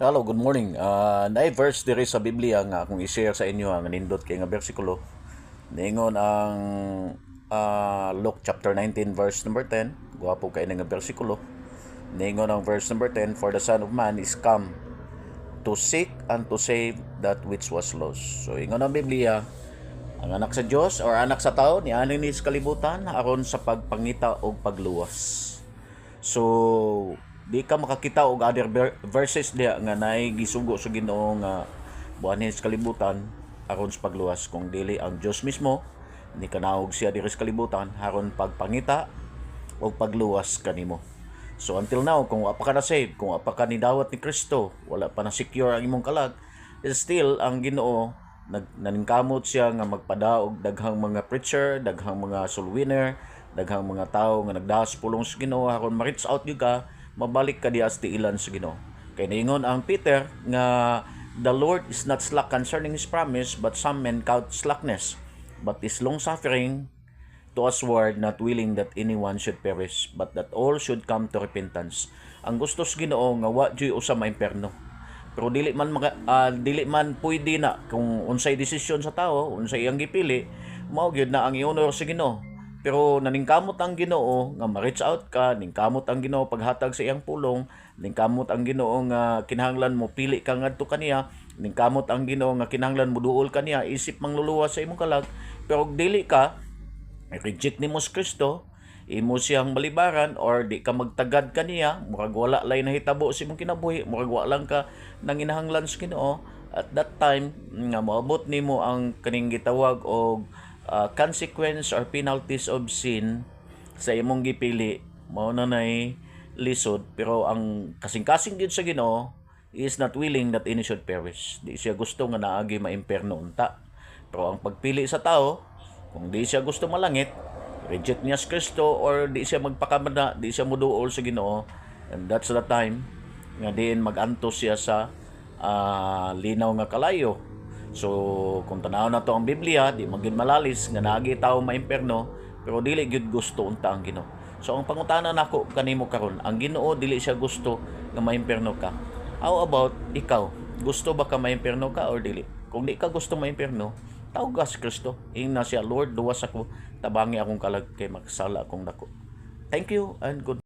Hello, good morning. Naay verse diri sa Biblia nga akong i-share sa inyo ang nindot kay nga bersikulo. Ningon ang Luke chapter 19 verse number 10. Guwapo kay nga bersikulo. Ningon ang verse number 10, for the Son of Man is come to seek and to save that which was lost. So ingon ang Biblia, ang anak sa Dios or anak sa tao ni ani ni sa kalibutan aron sa pagpangita o pagluwas. So di ka makakita og other verses diha nga naay gisugo sa Ginoo nga buhanin sa kalibutan aron sa pagluwas, kung dili ang Dios mismo ni kanawog siya diri sa kalibutan aron pagpangita o pagluwas kanimo. So until now, kung wa pa ka na saved, kung wa pa ka nidawat ni Kristo, wala pa na secure ang imong kalag, still ang Ginoo naningkamot siya nga magpadaog daghang mga preacher, daghang mga soul winner, daghang mga tao nga nagdahas pulong sa Ginoo aron ma-reach out gyud ka, mabalik ka diha sa tiilan sa Ginoo. Kay niingon ang Peter nga the Lord is not slack concerning his promise, but some men count slackness, but is long suffering to usward, not willing that anyone should perish, but that all should come to repentance. Ang gusto sa Ginoo nga wa jud usa maimperno. Pero dili man pwede na kung unsay desisyon sa tao, unsay iyang gipili, mao gyud na ang i-honor sa Ginoo. Pero naningkamot ang Ginoo nga ma-reach out ka, ningkamot ang Ginoo paghatag sa iyang pulong, ningkamot ang Ginoo nga kinahanglan mo pili ka ngadto kaniya, ningkamot ang Ginoo nga kinahanglan mo duol kaniya isip mangluluwas sa imong kalag. Pero dili ka reject nimo sa Kristo, imo siyang balibaran or di ka magtagad kaniya, murag wala lay nahitabo sa imong kinabuhi, murag wala lang ka nanginahanglan sa Ginoo, at that time nga moabot nimo ang kaning gitawag og consequence or penalties of sin sa imong gipili, mao na nay lisod. Pero ang kasing-kasing gyud sa Ginoo is not willing that any should perish. Di siya gusto nga naagi maimperno unta. Pero ang pagpili sa tao, kung di siya gusto malangit, reject niya sa Kristo, or di siya magpakamada, di siya muduol sa Ginoo, and that's the time nga diin mag-antos siya sa linaw nga kalayo. So kung tanaw na to ang Biblia, di magin malalis nga naagi tawo maimperno, pero dili gyud gusto unta ang Ginoo. So ang pangutana nako kanimo karon, ang Ginoo dili siya gusto nga maimperno ka. How about ikaw? Gusto ba ka maimperno ka or dili? Kung di ka gusto maimperno, tawag ka sa Kristo. Ingna siya, Lord, luwas ako, tabangi akong kalag kay magsala akong dako. Thank you and good